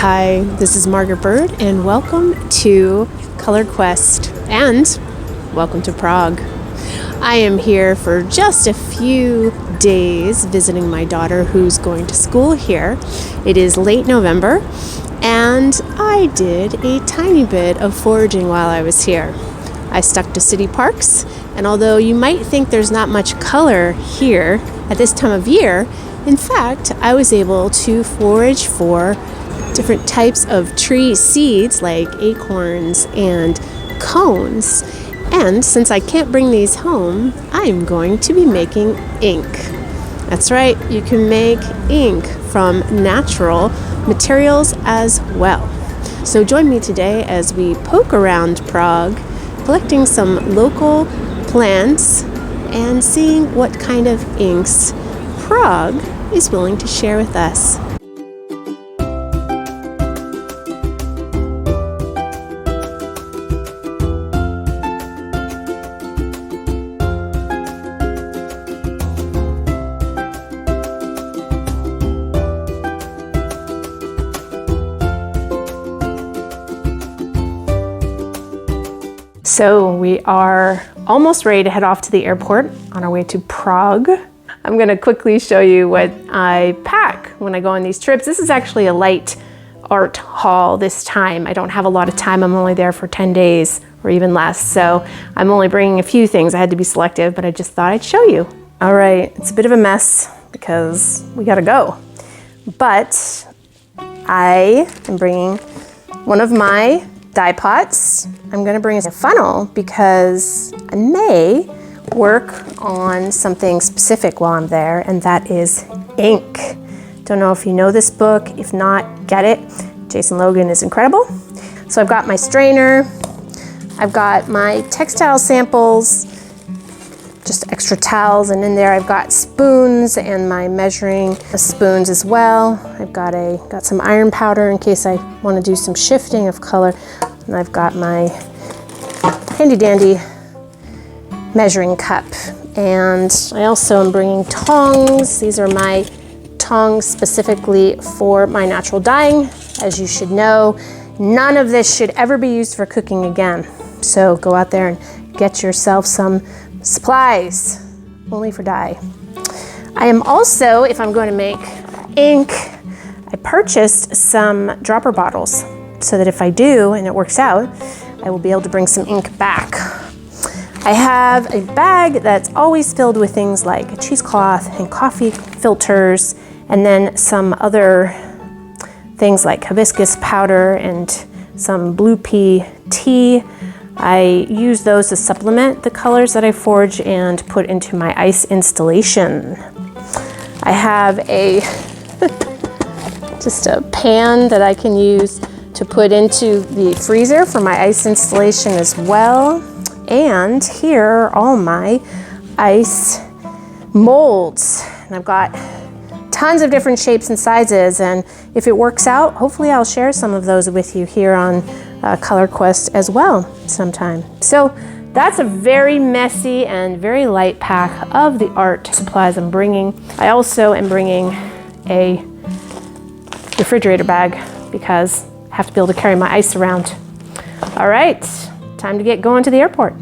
Hi, this is Margaret Byrd, and welcome to Color Quest, and welcome to Prague. I am here for just a few days visiting my daughter who's going to school here. It is late November, and I did a tiny bit of foraging while I was here. I stuck to city parks, and although you might think there's not much color here at this time of year, in fact, I was able to forage for different types of tree seeds like acorns and cones. And since I can't bring these home, I'm going to be making ink. That's right, you can make ink from natural materials as well. So join me today as we poke around Prague, collecting some local plants and seeing what kind of inks Prague is willing to share with us. So we are almost ready to head off to the airport on our way to Prague. I'm going to quickly show you what I pack when I go on these trips. This is actually a light art haul this time. I don't have a lot of time. I'm only there for 10 days or even less. So I'm only bringing a few things. I had to be selective, but I just thought I'd show you. All right, it's a bit of a mess because we got to go. But I am bringing one of my dye pots. I'm going to bring a funnel because I may work on something specific while I'm there, and that is ink. Don't know if you know this book. If not, get it. Jason Logan is incredible. So I've got my strainer. I've got my textile samples, just extra towels, and in there I've got spoons and my measuring spoons as well. I've got some iron powder in case I want to do some shifting of color. And I've got my handy dandy measuring cup. And I also am bringing tongs. These are my tongs specifically for my natural dyeing. As you should know, none of this should ever be used for cooking again. So go out there and get yourself some supplies, only for dye. I am also, if I'm going to make ink, I purchased some dropper bottles so that if I do and it works out, I will be able to bring some ink back. I have a bag that's always filled with things like a cheesecloth and coffee filters, and then some other things like hibiscus powder and some blue pea tea. I use those to supplement the colors that I forage and put into my ice installation. I have just a pan that I can use to put into the freezer for my ice installation as well. And here are all my ice molds. And I've got tons of different shapes and sizes, and if it works out, hopefully I'll share some of those with you here on Color Quest as well sometime. So that's a very messy and very light pack of the art supplies I'm bringing. I also am bringing a refrigerator bag because I have to be able to carry my ice around. All right, time to get going to the airport.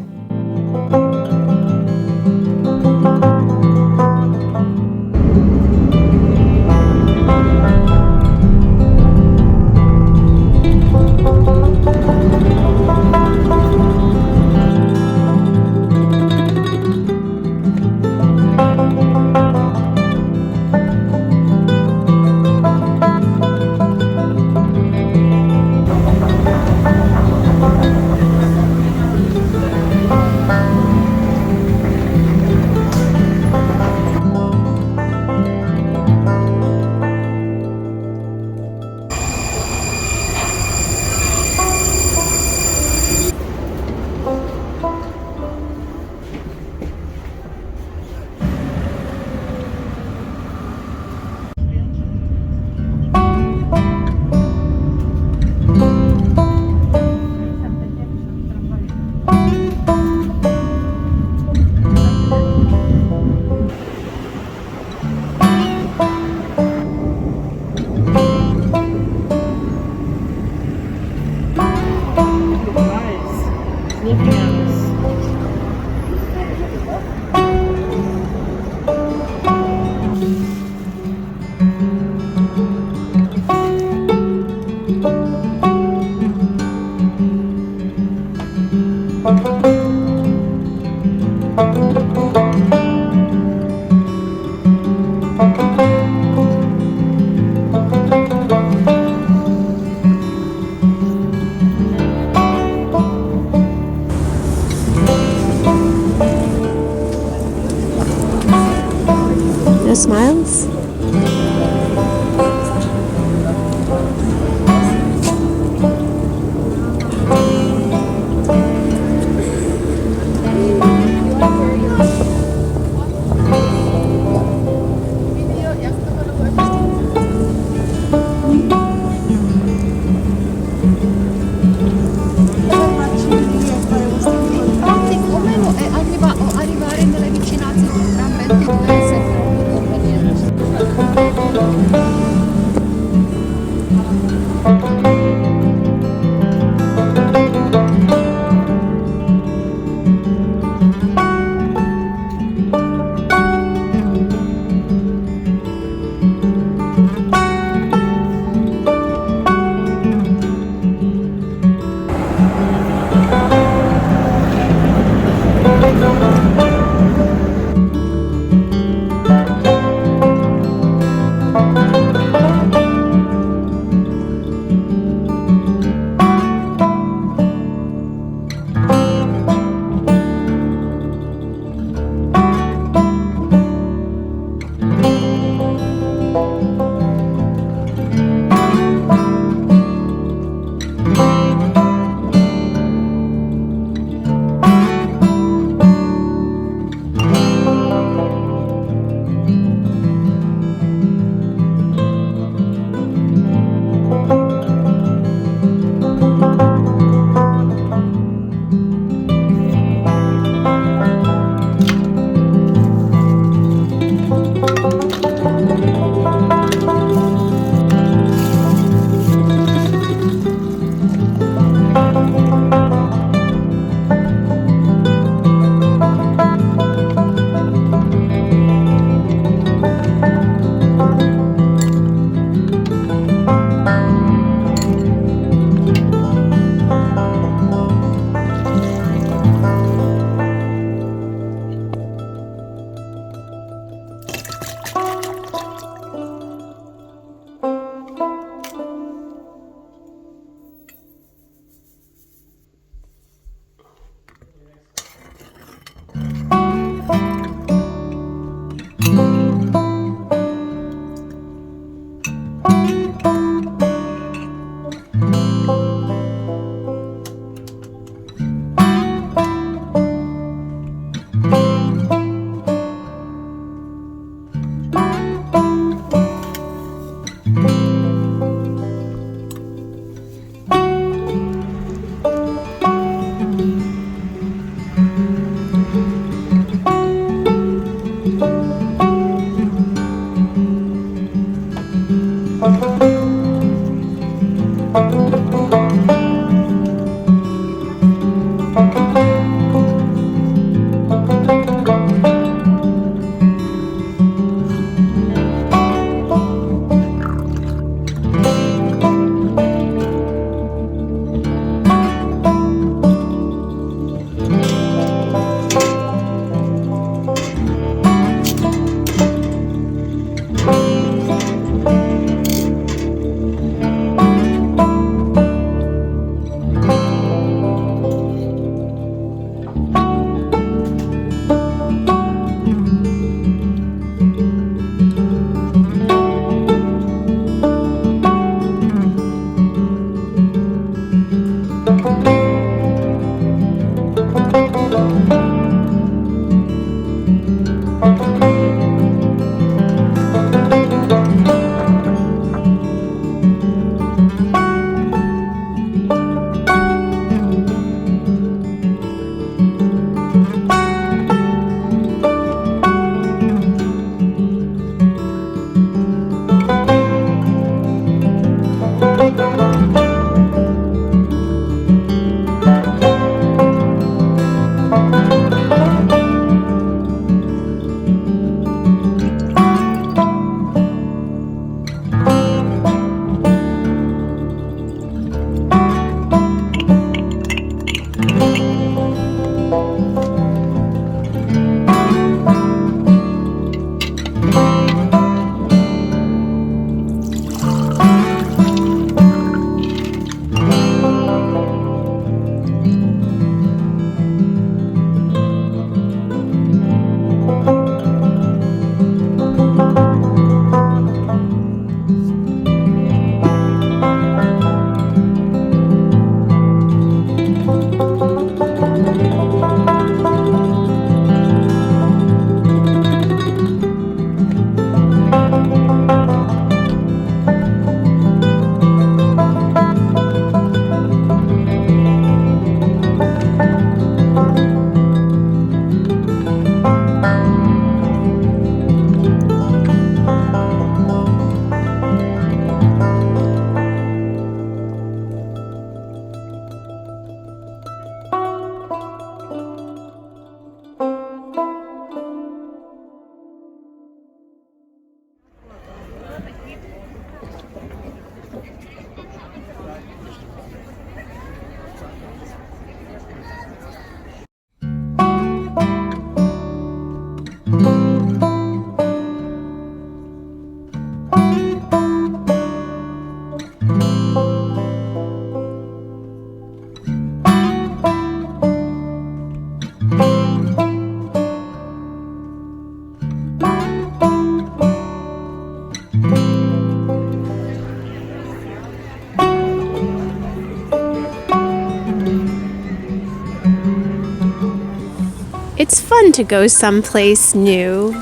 It's fun to go someplace new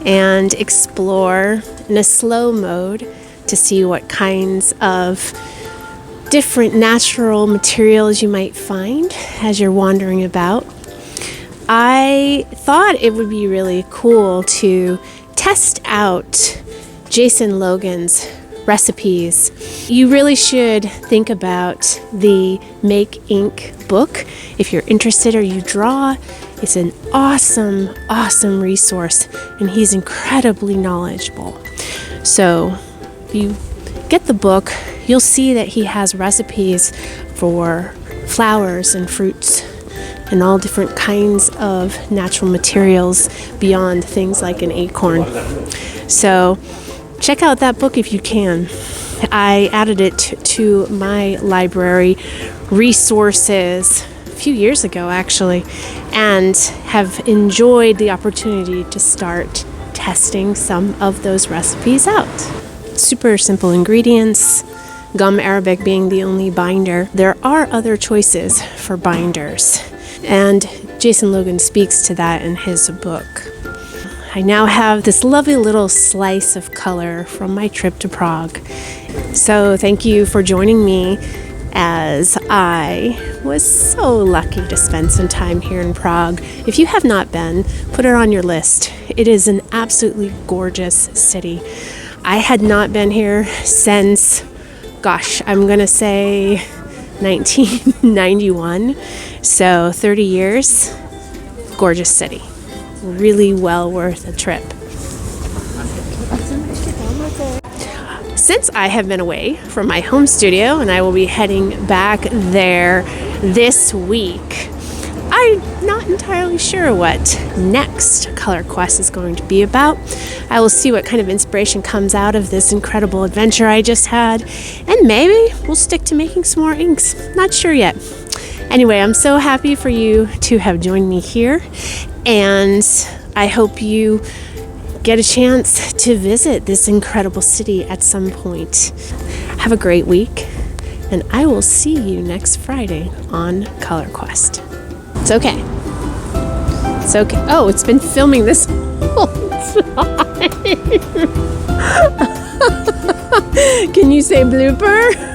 and explore in a slow mode to see what kinds of different natural materials you might find as you're wandering about. I thought it would be really cool to test out Jason Logan's recipes. You really should think about the Make Ink book if you're interested or you draw. It's an awesome resource, and he's incredibly knowledgeable. So if you get the book, you'll see that he has recipes for flowers and fruits and all different kinds of natural materials beyond things like an acorn. So check out that book if you can. I added it to my library resources a few years ago, actually, and have enjoyed the opportunity to start testing some of those recipes out. Super simple ingredients, gum arabic being the only binder. There are other choices for binders, and Jason Logan speaks to that in his book. I now have this lovely little slice of color from my trip to Prague. So thank you for joining me as I was so lucky to spend some time here in Prague. If you have not been, put it on your list. It is an absolutely gorgeous city. I had not been here since, gosh, I'm gonna say 1991. So 30 years, gorgeous city. Really well worth a trip. Since I have been away from my home studio and I will be heading back there this week, I'm not entirely sure what next Color Quest is going to be about. I will see what kind of inspiration comes out of this incredible adventure I just had, and maybe we'll stick to making some more inks. Not sure yet. Anyway, I'm so happy for you to have joined me here, and I hope you get a chance to visit this incredible city at some point. Have a great week, and I will see you next Friday on Color Quest. It's okay. It's okay. Oh, it's been filming this whole time. Can you say blooper?